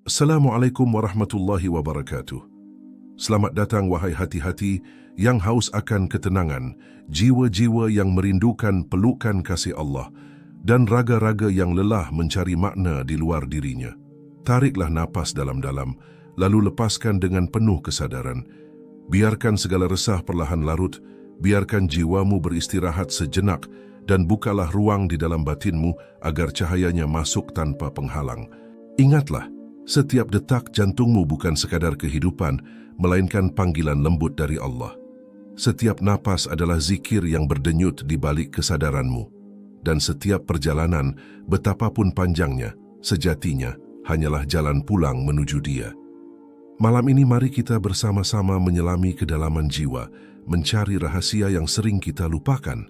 Assalamualaikum warahmatullahi wabarakatuh. Selamat datang wahai hati-hati yang haus akan ketenangan, jiwa-jiwa yang merindukan pelukan kasih Allah, dan raga-raga yang lelah mencari makna di luar dirinya. Tariklah napas dalam-dalam, lalu lepaskan dengan penuh kesadaran. Biarkan segala resah perlahan larut, biarkan jiwamu beristirahat sejenak, dan bukalah ruang di dalam batinmu agar cahayanya masuk tanpa penghalang. Ingatlah, setiap detak jantungmu bukan sekadar kehidupan, melainkan panggilan lembut dari Allah. Setiap napas adalah zikir yang berdenyut di balik kesadaranmu. Dan setiap perjalanan, betapapun panjangnya, sejatinya hanyalah jalan pulang menuju Dia. Malam ini mari kita bersama-sama menyelami kedalaman jiwa, mencari rahasia yang sering kita lupakan.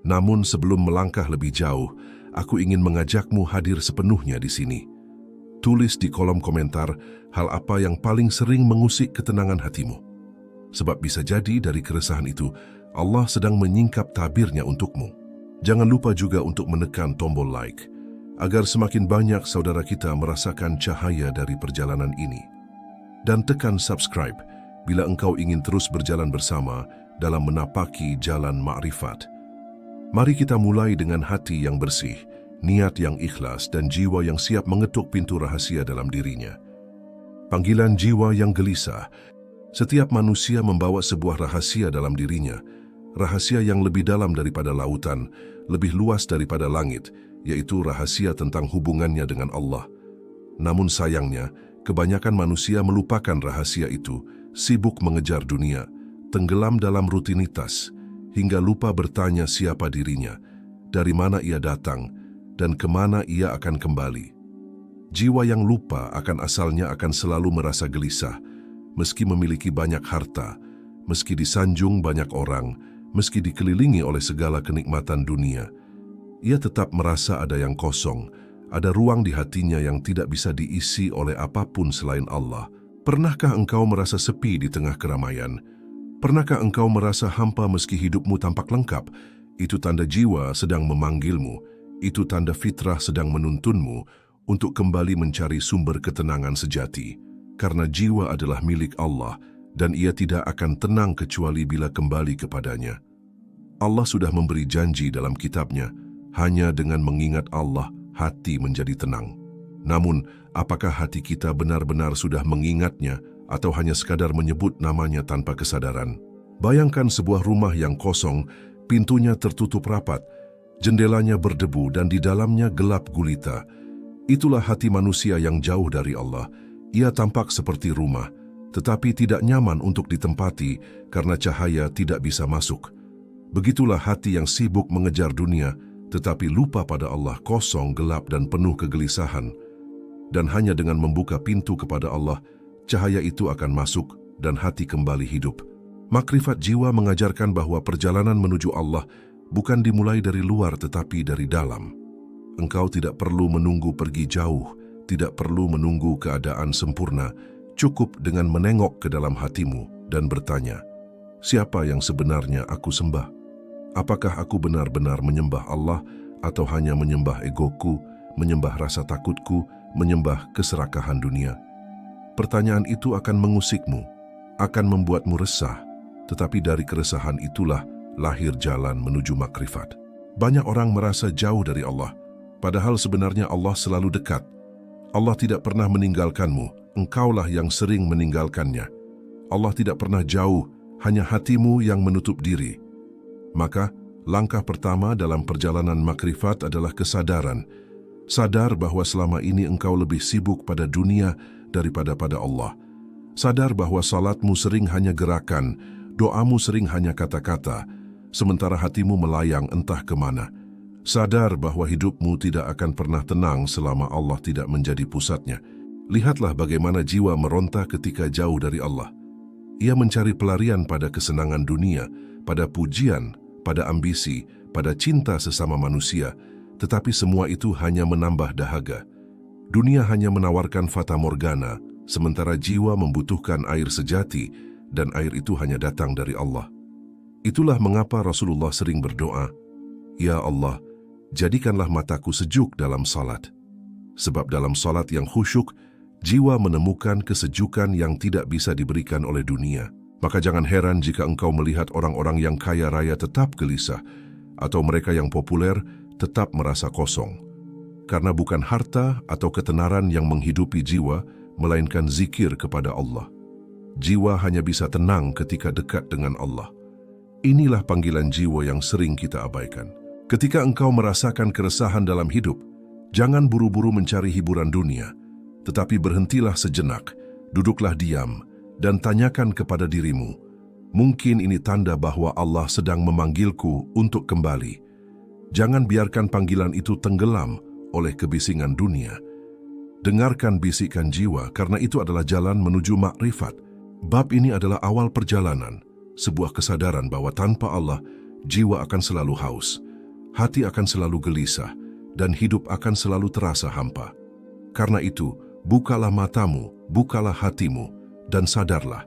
Namun sebelum melangkah lebih jauh, aku ingin mengajakmu hadir sepenuhnya di sini. Tulis di kolom komentar hal apa yang paling sering mengusik ketenangan hatimu. Sebab bisa jadi dari keresahan itu, Allah sedang menyingkap tabirnya untukmu. Jangan lupa juga untuk menekan tombol like, agar semakin banyak saudara kita merasakan cahaya dari perjalanan ini. Dan tekan subscribe bila engkau ingin terus berjalan bersama dalam menapaki jalan ma'rifat. Mari kita mulai dengan hati yang bersih, niat yang ikhlas dan jiwa yang siap mengetuk pintu rahasia dalam dirinya. Panggilan jiwa yang gelisah. Setiap manusia membawa sebuah rahasia dalam dirinya, rahasia yang lebih dalam daripada lautan, lebih luas daripada langit, yaitu rahasia tentang hubungannya dengan Allah. Namun sayangnya, kebanyakan manusia melupakan rahasia itu, sibuk mengejar dunia, tenggelam dalam rutinitas, hingga lupa bertanya siapa dirinya, dari mana ia datang, dan kemana ia akan kembali. Jiwa yang lupa akan asalnya akan selalu merasa gelisah, meski memiliki banyak harta, meski disanjung banyak orang, meski dikelilingi oleh segala kenikmatan dunia. Ia tetap merasa ada yang kosong, ada ruang di hatinya yang tidak bisa diisi oleh apapun selain Allah. Pernahkah engkau merasa sepi di tengah keramaian? Pernahkah engkau merasa hampa meski hidupmu tampak lengkap? Itu tanda jiwa sedang memanggilmu. Itu tanda fitrah sedang menuntunmu untuk kembali mencari sumber ketenangan sejati. Karena jiwa adalah milik Allah dan ia tidak akan tenang kecuali bila kembali kepadanya. Allah sudah memberi janji dalam kitabnya, hanya dengan mengingat Allah, hati menjadi tenang. Namun, apakah hati kita benar-benar sudah mengingatnya atau hanya sekadar menyebut namanya tanpa kesadaran? Bayangkan sebuah rumah yang kosong, pintunya tertutup rapat, jendelanya berdebu dan di dalamnya gelap gulita. Itulah hati manusia yang jauh dari Allah. Ia tampak seperti rumah, tetapi tidak nyaman untuk ditempati karena cahaya tidak bisa masuk. Begitulah hati yang sibuk mengejar dunia, tetapi lupa pada Allah, kosong, gelap dan penuh kegelisahan. Dan hanya dengan membuka pintu kepada Allah, cahaya itu akan masuk dan hati kembali hidup. Makrifat jiwa mengajarkan bahwa perjalanan menuju Allah bukan dimulai dari luar tetapi dari dalam. Engkau tidak perlu menunggu pergi jauh, tidak perlu menunggu keadaan sempurna, cukup dengan menengok ke dalam hatimu dan bertanya, siapa yang sebenarnya aku sembah? Apakah aku benar-benar menyembah Allah atau hanya menyembah egoku, menyembah rasa takutku, menyembah keserakahan dunia? Pertanyaan itu akan mengusikmu, akan membuatmu resah, tetapi dari keresahan itulah lahir jalan menuju makrifat. Banyak orang merasa jauh dari Allah, padahal sebenarnya Allah selalu dekat. Allah tidak pernah meninggalkanmu, engkaulah yang sering meninggalkannya. Allah tidak pernah jauh, hanya hatimu yang menutup diri. Maka, langkah pertama dalam perjalanan makrifat adalah kesadaran. Sadar bahwa selama ini engkau lebih sibuk pada dunia daripada pada Allah. Sadar bahwa salatmu sering hanya gerakan, doamu sering hanya kata-kata, sementara hatimu melayang entah kemana. Sadar bahwa hidupmu tidak akan pernah tenang selama Allah tidak menjadi pusatnya. Lihatlah bagaimana jiwa meronta ketika jauh dari Allah. Ia mencari pelarian pada kesenangan dunia, pada pujian, pada ambisi, pada cinta sesama manusia, tetapi semua itu hanya menambah dahaga. Dunia hanya menawarkan fata morgana, sementara jiwa membutuhkan air sejati, dan air itu hanya datang dari Allah. Itulah mengapa Rasulullah sering berdoa, "Ya Allah, jadikanlah mataku sejuk dalam salat." Sebab dalam salat yang khusyuk, Jiwa menemukan kesejukan yang tidak bisa diberikan oleh dunia. Maka jangan heran jika engkau melihat orang-orang yang kaya raya tetap gelisah, atau mereka yang populer tetap merasa kosong. Karena bukan harta atau ketenaran yang menghidupi jiwa, melainkan zikir kepada Allah. Jiwa hanya bisa tenang ketika dekat dengan Allah. Inilah panggilan jiwa yang sering kita abaikan. Ketika engkau merasakan keresahan dalam hidup, jangan buru-buru mencari hiburan dunia, tetapi berhentilah sejenak, duduklah diam, dan tanyakan kepada dirimu, mungkin ini tanda bahwa Allah sedang memanggilku untuk kembali. Jangan biarkan panggilan itu tenggelam oleh kebisingan dunia. Dengarkan bisikan jiwa, karena itu adalah jalan menuju makrifat. Bab ini adalah awal perjalanan, sebuah kesadaran bahwa tanpa Allah, jiwa akan selalu haus, hati akan selalu gelisah, dan hidup akan selalu terasa hampa. Karena itu, bukalah matamu, bukalah hatimu, dan sadarlah,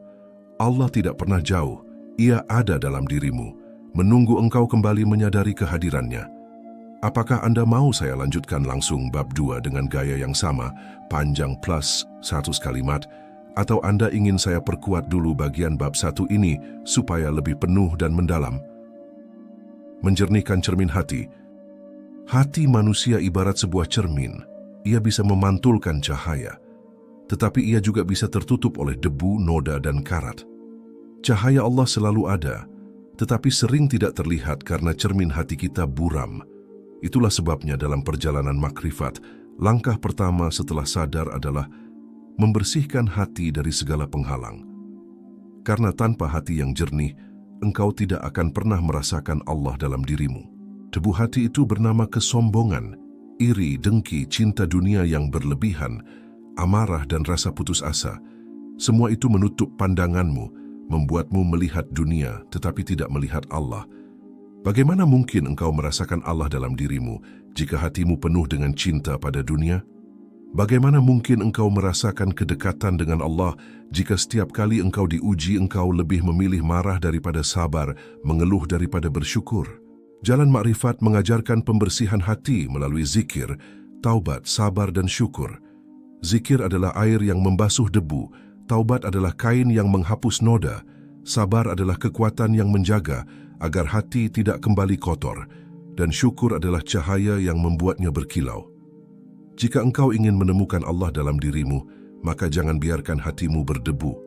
Allah tidak pernah jauh, Ia ada dalam dirimu, menunggu engkau kembali menyadari kehadirannya. Apakah Anda mau saya lanjutkan langsung bab 2 dengan gaya yang sama, panjang plus 100 kalimat, atau Anda ingin saya perkuat dulu bagian bab 1 ini supaya lebih penuh dan mendalam? Menjernihkan cermin hati. Hati manusia ibarat sebuah cermin. Ia bisa memantulkan cahaya, tetapi ia juga bisa tertutup oleh debu, noda, dan karat. Cahaya Allah selalu ada, tetapi sering tidak terlihat karena cermin hati kita buram. Itulah sebabnya dalam perjalanan makrifat, langkah pertama setelah sadar adalah membersihkan hati dari segala penghalang. Karena tanpa hati yang jernih, engkau tidak akan pernah merasakan Allah dalam dirimu. Debu hati itu bernama kesombongan, iri, dengki, cinta dunia yang berlebihan, amarah dan rasa putus asa. Semua itu menutup pandanganmu, membuatmu melihat dunia tetapi tidak melihat Allah. Bagaimana mungkin engkau merasakan Allah dalam dirimu jika hatimu penuh dengan cinta pada dunia? Bagaimana mungkin engkau merasakan kedekatan dengan Allah jika setiap kali engkau diuji engkau lebih memilih marah daripada sabar, mengeluh daripada bersyukur? Jalan makrifat mengajarkan pembersihan hati melalui zikir, taubat, sabar dan syukur. Zikir adalah air yang membasuh debu, taubat adalah kain yang menghapus noda, sabar adalah kekuatan yang menjaga agar hati tidak kembali kotor, dan syukur adalah cahaya yang membuatnya berkilau. Jika engkau ingin menemukan Allah dalam dirimu, maka jangan biarkan hatimu berdebu.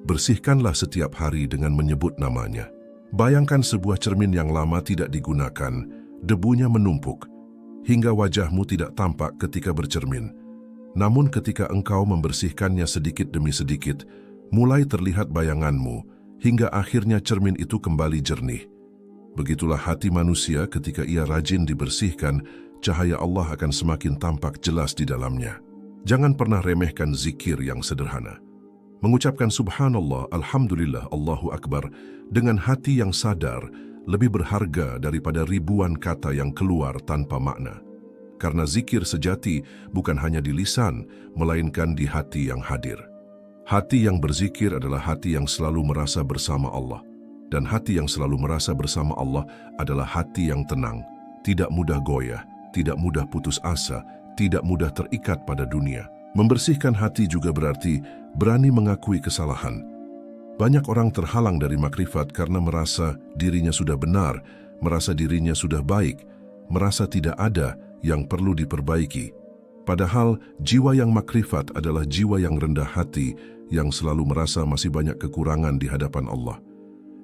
Bersihkanlah setiap hari dengan menyebut namanya. Bayangkan sebuah cermin yang lama tidak digunakan, debunya menumpuk, hingga wajahmu tidak tampak ketika bercermin. Namun ketika engkau membersihkannya sedikit demi sedikit, mulai terlihat bayanganmu, hingga akhirnya cermin itu kembali jernih. Begitulah hati manusia ketika ia rajin dibersihkan, cahaya Allah akan semakin tampak jelas di dalamnya. Jangan pernah remehkan zikir yang sederhana. Mengucapkan subhanallah, alhamdulillah, Allahu Akbar dengan hati yang sadar lebih berharga daripada ribuan kata yang keluar tanpa makna. Karena zikir sejati bukan hanya di lisan, melainkan di hati yang hadir. Hati yang berzikir adalah hati yang selalu merasa bersama Allah. Dan hati yang selalu merasa bersama Allah adalah hati yang tenang, tidak mudah goyah, tidak mudah putus asa, tidak mudah terikat pada dunia. Membersihkan hati juga berarti berani mengakui kesalahan. Banyak orang terhalang dari makrifat karena merasa dirinya sudah benar, merasa dirinya sudah baik, merasa tidak ada yang perlu diperbaiki. Padahal jiwa yang makrifat adalah jiwa yang rendah hati, yang selalu merasa masih banyak kekurangan di hadapan Allah.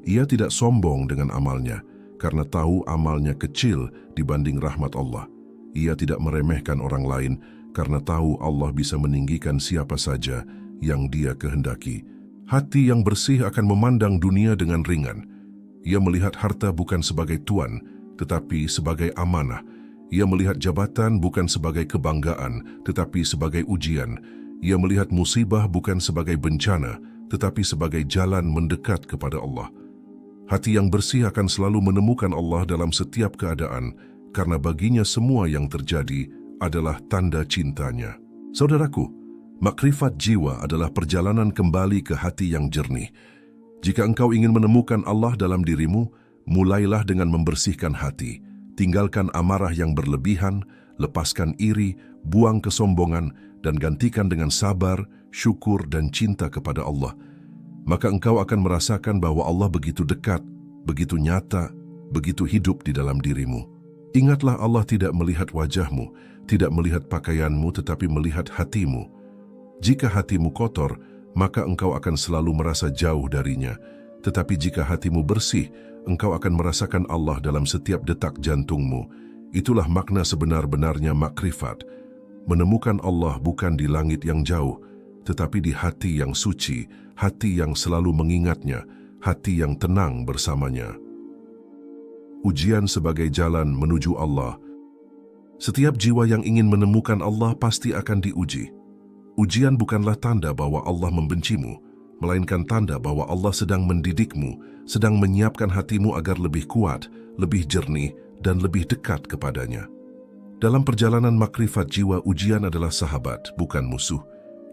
Ia tidak sombong dengan amalnya, karena tahu amalnya kecil dibanding rahmat Allah. Ia tidak meremehkan orang lain, karena tahu Allah bisa meninggikan siapa saja yang Dia kehendaki. Hati yang bersih akan memandang dunia dengan ringan. Ia melihat harta bukan sebagai tuan, tetapi sebagai amanah. Ia melihat jabatan bukan sebagai kebanggaan, tetapi sebagai ujian. Ia melihat musibah bukan sebagai bencana, tetapi sebagai jalan mendekat kepada Allah. Hati yang bersih akan selalu menemukan Allah dalam setiap keadaan, karena baginya semua yang terjadi adalah tanda cintanya. Saudaraku, makrifat jiwa adalah perjalanan kembali ke hati yang jernih. Jika engkau ingin menemukan Allah dalam dirimu, mulailah dengan membersihkan hati. Tinggalkan amarah yang berlebihan, lepaskan iri, buang kesombongan, dan gantikan dengan sabar, syukur dan cinta kepada Allah, maka engkau akan merasakan bahwa Allah begitu dekat, begitu nyata, begitu hidup di dalam dirimu. Ingatlah, Allah tidak melihat wajahmu, tidak melihat pakaianmu, tetapi melihat hatimu. Jika hatimu kotor, maka engkau akan selalu merasa jauh darinya. Tetapi jika hatimu bersih, engkau akan merasakan Allah dalam setiap detak jantungmu. Itulah makna sebenar-benarnya makrifat. Menemukan Allah bukan di langit yang jauh, tetapi di hati yang suci, hati yang selalu mengingatnya, hati yang tenang bersamanya. Ujian sebagai jalan menuju Allah. Setiap jiwa yang ingin menemukan Allah pasti akan diuji. Ujian bukanlah tanda bahwa Allah membencimu, melainkan tanda bahwa Allah sedang mendidikmu, sedang menyiapkan hatimu agar lebih kuat, lebih jernih, dan lebih dekat kepadanya. Dalam perjalanan makrifat jiwa, ujian adalah sahabat, bukan musuh.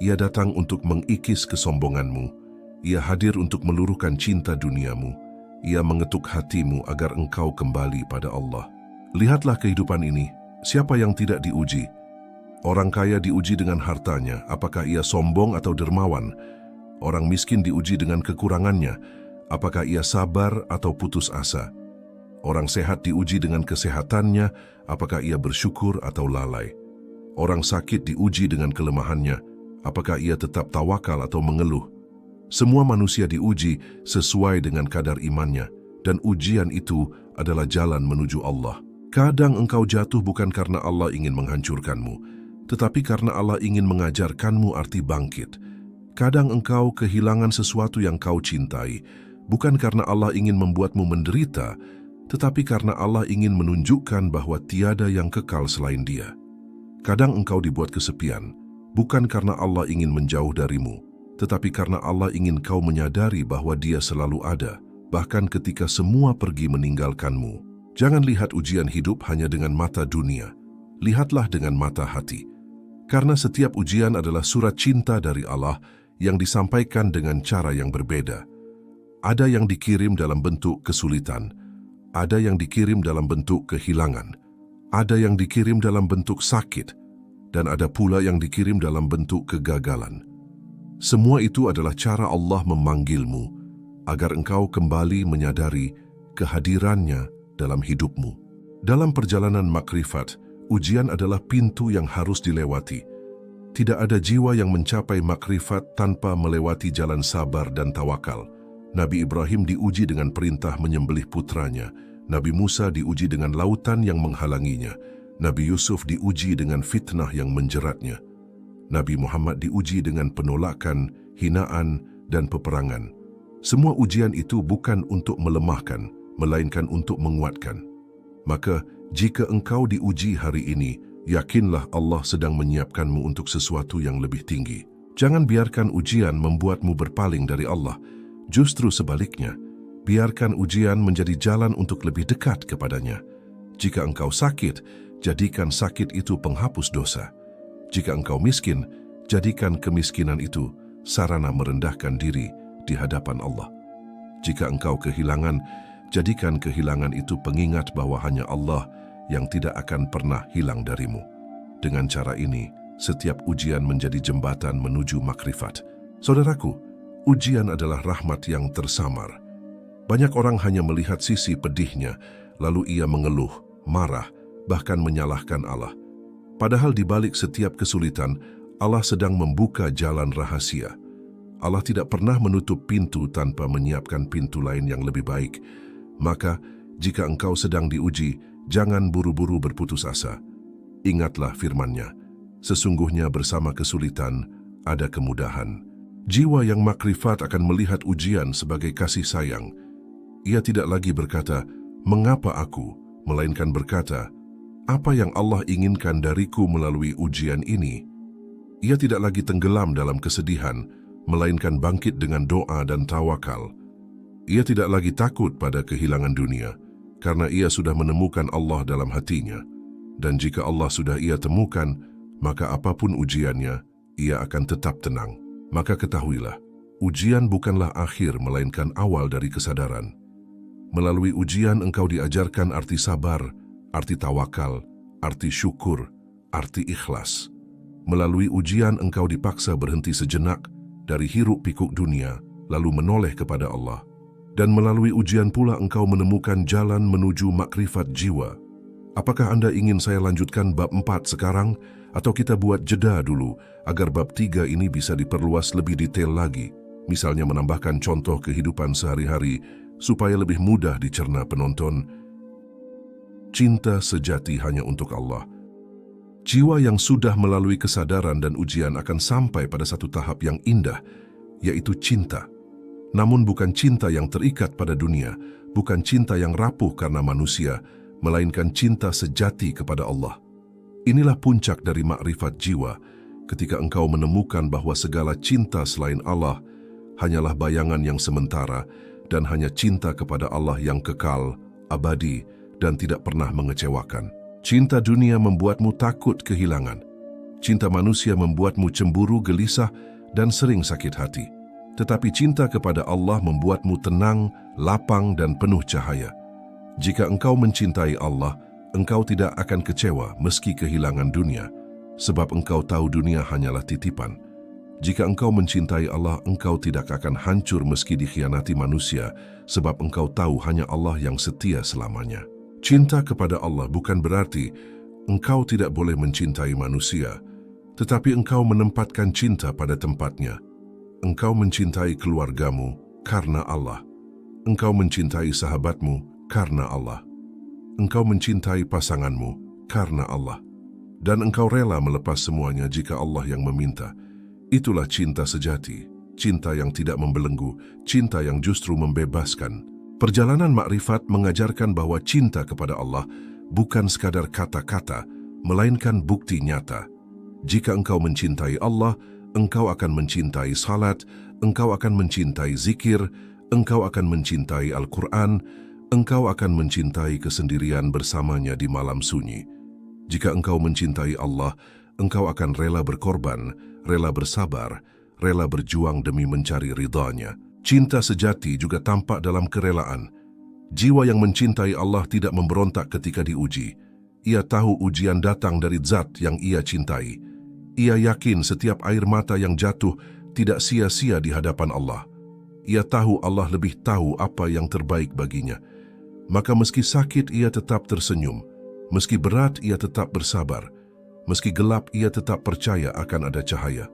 Ia datang untuk mengikis kesombonganmu. Ia hadir untuk meluruhkan cinta duniamu. Ia mengetuk hatimu agar engkau kembali pada Allah. Lihatlah kehidupan ini. Siapa yang tidak diuji? Orang kaya diuji dengan hartanya, apakah ia sombong atau dermawan? Orang miskin diuji dengan kekurangannya, apakah ia sabar atau putus asa? Orang sehat diuji dengan kesehatannya, apakah ia bersyukur atau lalai? Orang sakit diuji dengan kelemahannya, apakah ia tetap tawakal atau mengeluh? Semua manusia diuji sesuai dengan kadar imannya, dan ujian itu adalah jalan menuju Allah. Kadang engkau jatuh bukan karena Allah ingin menghancurkanmu, tetapi karena Allah ingin mengajarkanmu arti bangkit. Kadang engkau kehilangan sesuatu yang kau cintai, bukan karena Allah ingin membuatmu menderita, tetapi karena Allah ingin menunjukkan bahwa tiada yang kekal selain Dia. Kadang engkau dibuat kesepian, bukan karena Allah ingin menjauh darimu, tetapi karena Allah ingin kau menyadari bahwa Dia selalu ada, bahkan ketika semua pergi meninggalkanmu. Jangan lihat ujian hidup hanya dengan mata dunia, lihatlah dengan mata hati. Karena setiap ujian adalah surat cinta dari Allah yang disampaikan dengan cara yang berbeda. Ada yang dikirim dalam bentuk kesulitan, ada yang dikirim dalam bentuk kehilangan, ada yang dikirim dalam bentuk sakit, dan ada pula yang dikirim dalam bentuk kegagalan. Semua itu adalah cara Allah memanggilmu, agar engkau kembali menyadari kehadirannya dalam hidupmu. Dalam perjalanan makrifat, ujian adalah pintu yang harus dilewati. Tidak ada jiwa yang mencapai makrifat tanpa melewati jalan sabar dan tawakal. Nabi Ibrahim diuji dengan perintah menyembelih putranya. Nabi Musa diuji dengan lautan yang menghalanginya. Nabi Yusuf diuji dengan fitnah yang menjeratnya. Nabi Muhammad diuji dengan penolakan, hinaan, dan peperangan. Semua ujian itu bukan untuk melemahkan, melainkan untuk menguatkan. Maka, jika engkau diuji hari ini, yakinlah Allah sedang menyiapkanmu untuk sesuatu yang lebih tinggi. Jangan biarkan ujian membuatmu berpaling dari Allah. Justru sebaliknya, biarkan ujian menjadi jalan untuk lebih dekat kepadanya. Jika engkau sakit, jadikan sakit itu penghapus dosa. Jika engkau miskin, jadikan kemiskinan itu sarana merendahkan diri di hadapan Allah. Jika engkau kehilangan, jadikan kehilangan itu pengingat bahwa hanya Allah yang tidak akan pernah hilang darimu. Dengan cara ini, setiap ujian menjadi jembatan menuju makrifat. Saudaraku, ujian adalah rahmat yang tersamar. Banyak orang hanya melihat sisi pedihnya, lalu ia mengeluh, marah, bahkan menyalahkan Allah. Padahal di balik setiap kesulitan, Allah sedang membuka jalan rahasia. Allah tidak pernah menutup pintu tanpa menyiapkan pintu lain yang lebih baik. Maka, jika engkau sedang diuji, jangan buru-buru berputus asa. Ingatlah firman-Nya, sesungguhnya bersama kesulitan ada kemudahan. Jiwa yang makrifat akan melihat ujian sebagai kasih sayang. Ia tidak lagi berkata, "Mengapa aku?" melainkan berkata, "Apa yang Allah inginkan dariku melalui ujian ini?" Ia tidak lagi tenggelam dalam kesedihan, melainkan bangkit dengan doa dan tawakal. Ia tidak lagi takut pada kehilangan dunia, karena ia sudah menemukan Allah dalam hatinya. Dan jika Allah sudah ia temukan, maka apapun ujiannya, ia akan tetap tenang. Maka ketahuilah, ujian bukanlah akhir melainkan awal dari kesadaran. Melalui ujian engkau diajarkan arti sabar, arti tawakal, arti syukur, arti ikhlas. Melalui ujian engkau dipaksa berhenti sejenak dari hiruk-pikuk dunia, lalu menoleh kepada Allah. Dan melalui ujian pula engkau menemukan jalan menuju makrifat jiwa. Apakah Anda ingin saya lanjutkan bab 4 sekarang? Atau kita buat jeda dulu agar bab 3 ini bisa diperluas lebih detail lagi? Misalnya menambahkan contoh kehidupan sehari-hari supaya lebih mudah dicerna penonton. Cinta sejati hanya untuk Allah. Jiwa yang sudah melalui kesadaran dan ujian akan sampai pada satu tahap yang indah, yaitu cinta. Namun bukan cinta yang terikat pada dunia, bukan cinta yang rapuh karena manusia, melainkan cinta sejati kepada Allah. Inilah puncak dari makrifat jiwa, ketika engkau menemukan bahwa segala cinta selain Allah hanyalah bayangan yang sementara dan hanya cinta kepada Allah yang kekal, abadi, dan tidak pernah mengecewakan. Cinta dunia membuatmu takut kehilangan. Cinta manusia membuatmu cemburu, gelisah, dan sering sakit hati. Tetapi cinta kepada Allah membuatmu tenang, lapang, dan penuh cahaya. Jika engkau mencintai Allah, engkau tidak akan kecewa meski kehilangan dunia, sebab engkau tahu dunia hanyalah titipan. Jika engkau mencintai Allah, engkau tidak akan hancur meski dikhianati manusia, sebab engkau tahu hanya Allah yang setia selamanya. Cinta kepada Allah bukan berarti engkau tidak boleh mencintai manusia, tetapi engkau menempatkan cinta pada tempatnya. Engkau mencintai keluargamu karena Allah. Engkau mencintai sahabatmu karena Allah. Engkau mencintai pasanganmu karena Allah. Dan engkau rela melepas semuanya jika Allah yang meminta. Itulah cinta sejati, cinta yang tidak membelenggu, cinta yang justru membebaskan. Perjalanan makrifat mengajarkan bahwa cinta kepada Allah bukan sekadar kata-kata, melainkan bukti nyata. Jika engkau mencintai Allah, engkau akan mencintai salat, engkau akan mencintai zikir, engkau akan mencintai Al-Quran, engkau akan mencintai kesendirian bersamanya di malam sunyi. Jika engkau mencintai Allah, engkau akan rela berkorban, rela bersabar, rela berjuang demi mencari ridha-Nya. Cinta sejati juga tampak dalam kerelaan. Jiwa yang mencintai Allah tidak memberontak ketika diuji. Ia tahu ujian datang dari zat yang ia cintai. Ia yakin setiap air mata yang jatuh tidak sia-sia di hadapan Allah. Ia tahu Allah lebih tahu apa yang terbaik baginya. Maka meski sakit ia tetap tersenyum. Meski berat ia tetap bersabar. Meski gelap ia tetap percaya akan ada cahaya.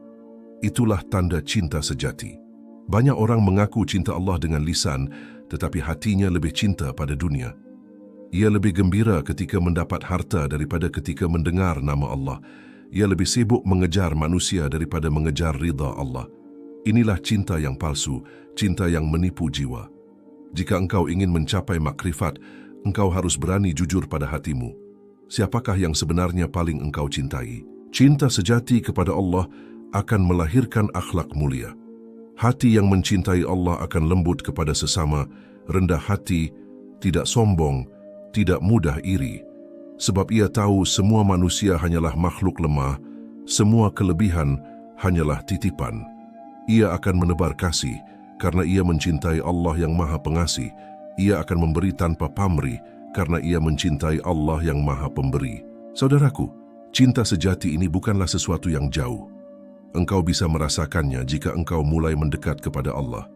Itulah tanda cinta sejati. Banyak orang mengaku cinta Allah dengan lisan, tetapi hatinya lebih cinta pada dunia. Ia lebih gembira ketika mendapat harta daripada ketika mendengar nama Allah. Ia lebih sibuk mengejar manusia daripada mengejar ridha Allah. Inilah cinta yang palsu, cinta yang menipu jiwa. Jika engkau ingin mencapai makrifat, engkau harus berani jujur pada hatimu. Siapakah yang sebenarnya paling engkau cintai? Cinta sejati kepada Allah akan melahirkan akhlak mulia. Hati yang mencintai Allah akan lembut kepada sesama, rendah hati, tidak sombong, tidak mudah iri. Sebab ia tahu semua manusia hanyalah makhluk lemah, semua kelebihan hanyalah titipan. Ia akan menebar kasih karena ia mencintai Allah yang Maha Pengasih. Ia akan memberi tanpa pamrih karena ia mencintai Allah yang Maha Pemberi. Saudaraku, cinta sejati ini bukanlah sesuatu yang jauh. Engkau bisa merasakannya jika engkau mulai mendekat kepada Allah.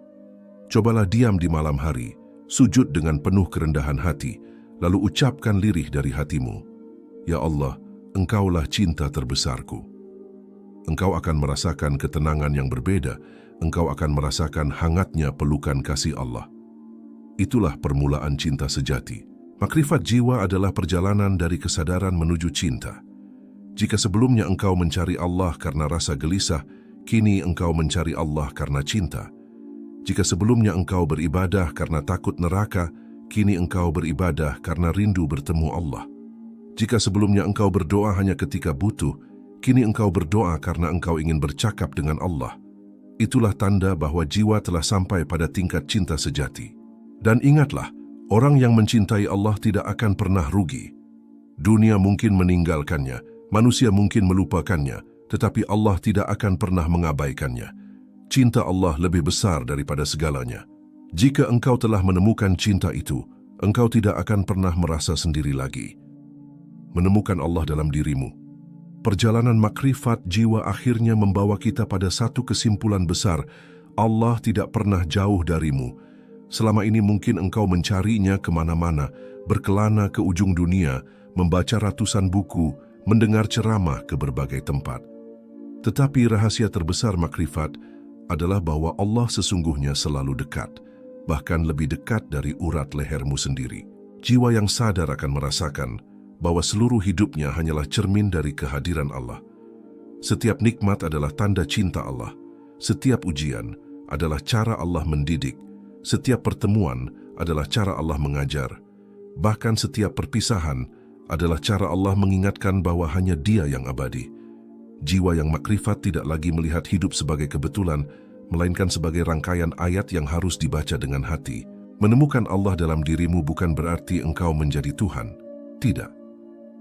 Cobalah diam di malam hari, sujud dengan penuh kerendahan hati, lalu ucapkan lirih dari hatimu, "Ya Allah, Engkaulah cinta terbesarku." Engkau akan merasakan ketenangan yang berbeda, engkau akan merasakan hangatnya pelukan kasih Allah. Itulah permulaan cinta sejati. Makrifat jiwa adalah perjalanan dari kesadaran menuju cinta. Jika sebelumnya engkau mencari Allah karena rasa gelisah, kini engkau mencari Allah karena cinta. Jika sebelumnya engkau beribadah karena takut neraka, kini engkau beribadah karena rindu bertemu Allah. Jika sebelumnya engkau berdoa hanya ketika butuh, kini engkau berdoa karena engkau ingin bercakap dengan Allah. Itulah tanda bahwa jiwa telah sampai pada tingkat cinta sejati. Dan ingatlah, orang yang mencintai Allah tidak akan pernah rugi. Dunia mungkin meninggalkannya, manusia mungkin melupakannya, tetapi Allah tidak akan pernah mengabaikannya. Cinta Allah lebih besar daripada segalanya. Jika engkau telah menemukan cinta itu, engkau tidak akan pernah merasa sendiri lagi. Menemukan Allah dalam dirimu. Perjalanan makrifat jiwa akhirnya membawa kita pada satu kesimpulan besar. Allah tidak pernah jauh darimu. Selama ini mungkin engkau mencarinya kemana-mana, berkelana ke ujung dunia, membaca ratusan buku, mendengar ceramah ke berbagai tempat. Tetapi rahasia terbesar makrifat adalah bahwa Allah sesungguhnya selalu dekat, bahkan lebih dekat dari urat lehermu sendiri. Jiwa yang sadar akan merasakan bahwa seluruh hidupnya hanyalah cermin dari kehadiran Allah. Setiap nikmat adalah tanda cinta Allah. Setiap ujian adalah cara Allah mendidik. Setiap pertemuan adalah cara Allah mengajar. Bahkan setiap perpisahan adalah cara Allah mengingatkan bahwa hanya Dia yang abadi. Jiwa yang makrifat tidak lagi melihat hidup sebagai kebetulan, melainkan sebagai rangkaian ayat yang harus dibaca dengan hati. Menemukan Allah dalam dirimu bukan berarti engkau menjadi Tuhan. Tidak.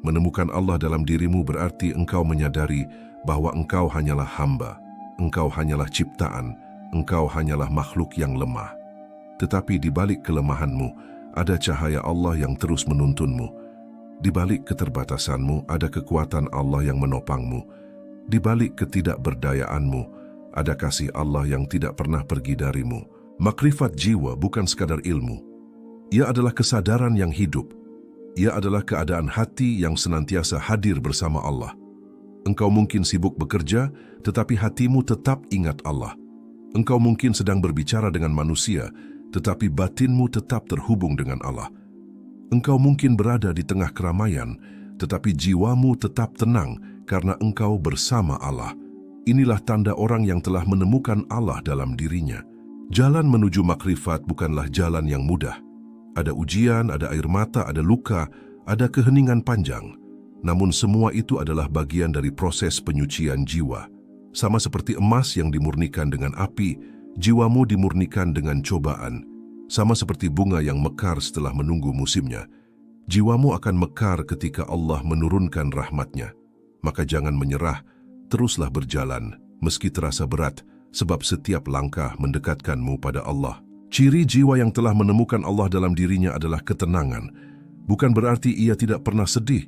Menemukan Allah dalam dirimu berarti engkau menyadari bahwa engkau hanyalah hamba, engkau hanyalah ciptaan, engkau hanyalah makhluk yang lemah. Tetapi di balik kelemahanmu, ada cahaya Allah yang terus menuntunmu. Di balik keterbatasanmu, ada kekuatan Allah yang menopangmu. Di balik ketidakberdayaanmu, ada kasih Allah yang tidak pernah pergi darimu. Makrifat jiwa bukan sekadar ilmu. Ia adalah kesadaran yang hidup. Ia adalah keadaan hati yang senantiasa hadir bersama Allah. Engkau mungkin sibuk bekerja, tetapi hatimu tetap ingat Allah. Engkau mungkin sedang berbicara dengan manusia, tetapi batinmu tetap terhubung dengan Allah. Engkau mungkin berada di tengah keramaian, tetapi jiwamu tetap tenang karena engkau bersama Allah. Inilah tanda orang yang telah menemukan Allah dalam dirinya. Jalan menuju makrifat bukanlah jalan yang mudah. Ada ujian, ada air mata, ada luka, ada keheningan panjang. Namun semua itu adalah bagian dari proses penyucian jiwa. Sama seperti emas yang dimurnikan dengan api, jiwamu dimurnikan dengan cobaan. Sama seperti bunga yang mekar setelah menunggu musimnya. Jiwamu akan mekar ketika Allah menurunkan rahmat-Nya. Maka jangan menyerah, teruslah berjalan, meski terasa berat, sebab setiap langkah mendekatkanmu pada Allah. Ciri jiwa yang telah menemukan Allah dalam dirinya adalah ketenangan. Bukan berarti ia tidak pernah sedih,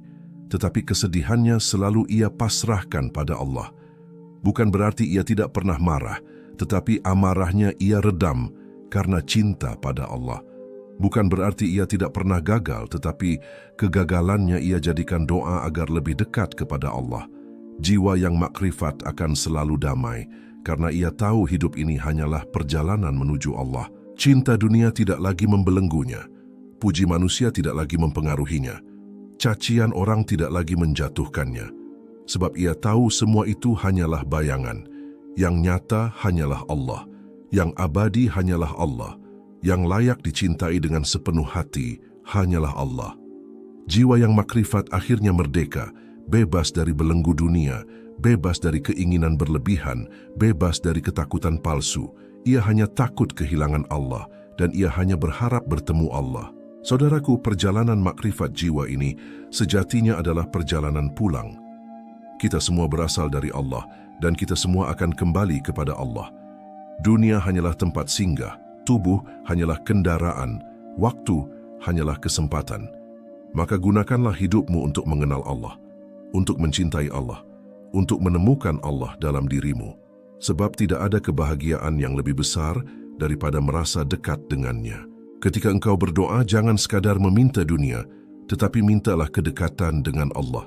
tetapi kesedihannya selalu ia pasrahkan pada Allah. Bukan berarti ia tidak pernah marah, tetapi amarahnya ia redam karena cinta pada Allah. Bukan berarti ia tidak pernah gagal, tetapi kegagalannya ia jadikan doa agar lebih dekat kepada Allah. Jiwa yang makrifat akan selalu damai, karena ia tahu hidup ini hanyalah perjalanan menuju Allah. Cinta dunia tidak lagi membelenggunya, puji manusia tidak lagi mempengaruhinya, cacian orang tidak lagi menjatuhkannya, sebab ia tahu semua itu hanyalah bayangan. Yang nyata hanyalah Allah, yang abadi hanyalah Allah, yang layak dicintai dengan sepenuh hati hanyalah Allah. Jiwa yang makrifat akhirnya merdeka, bebas dari belenggu dunia, bebas dari keinginan berlebihan, bebas dari ketakutan palsu. Ia hanya takut kehilangan Allah dan ia hanya berharap bertemu Allah. Saudaraku, perjalanan makrifat jiwa ini sejatinya adalah perjalanan pulang. Kita semua berasal dari Allah dan kita semua akan kembali kepada Allah. Dunia hanyalah tempat singgah, tubuh hanyalah kendaraan, waktu hanyalah kesempatan. Maka gunakanlah hidupmu untuk mengenal Allah, untuk mencintai Allah, untuk menemukan Allah dalam dirimu. Sebab tidak ada kebahagiaan yang lebih besar daripada merasa dekat dengannya. Ketika engkau berdoa, jangan sekadar meminta dunia, tetapi mintalah kedekatan dengan Allah.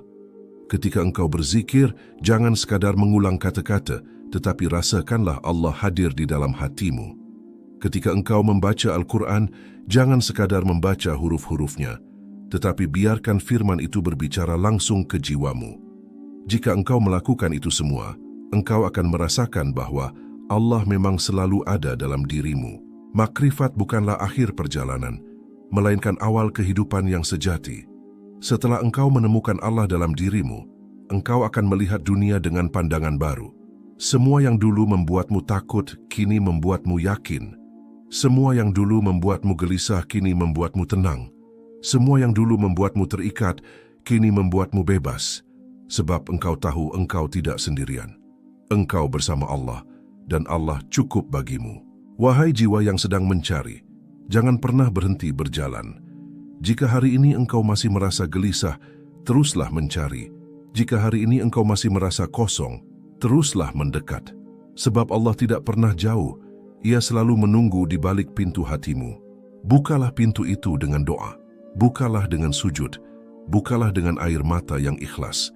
Ketika engkau berzikir, jangan sekadar mengulang kata-kata, tetapi rasakanlah Allah hadir di dalam hatimu. Ketika engkau membaca Al-Quran, jangan sekadar membaca huruf-hurufnya, tetapi biarkan firman itu berbicara langsung ke jiwamu. Jika engkau melakukan itu semua, engkau akan merasakan bahwa Allah memang selalu ada dalam dirimu. Makrifat bukanlah akhir perjalanan, melainkan awal kehidupan yang sejati. Setelah engkau menemukan Allah dalam dirimu, engkau akan melihat dunia dengan pandangan baru. Semua yang dulu membuatmu takut, kini membuatmu yakin. Semua yang dulu membuatmu gelisah, kini membuatmu tenang. Semua yang dulu membuatmu terikat, kini membuatmu bebas. Sebab engkau tahu engkau tidak sendirian. Engkau bersama Allah, dan Allah cukup bagimu. Wahai jiwa yang sedang mencari, jangan pernah berhenti berjalan. Jika hari ini engkau masih merasa gelisah, teruslah mencari. Jika hari ini engkau masih merasa kosong, teruslah mendekat. Sebab Allah tidak pernah jauh, Ia selalu menunggu di balik pintu hatimu. Bukalah pintu itu dengan doa, bukalah dengan sujud, bukalah dengan air mata yang ikhlas.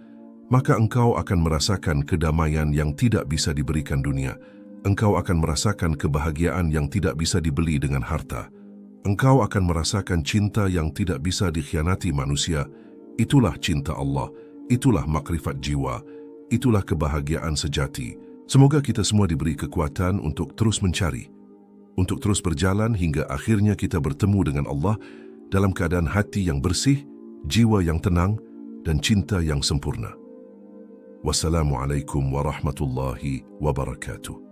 Maka engkau akan merasakan kedamaian yang tidak bisa diberikan dunia. Engkau akan merasakan kebahagiaan yang tidak bisa dibeli dengan harta. Engkau akan merasakan cinta yang tidak bisa dikhianati manusia. Itulah cinta Allah, itulah makrifat jiwa, itulah kebahagiaan sejati. Semoga kita semua diberi kekuatan untuk terus mencari, untuk terus berjalan hingga akhirnya kita bertemu dengan Allah dalam keadaan hati yang bersih, jiwa yang tenang, dan cinta yang sempurna. Wassalamualaikum warahmatullahi wabarakatuh.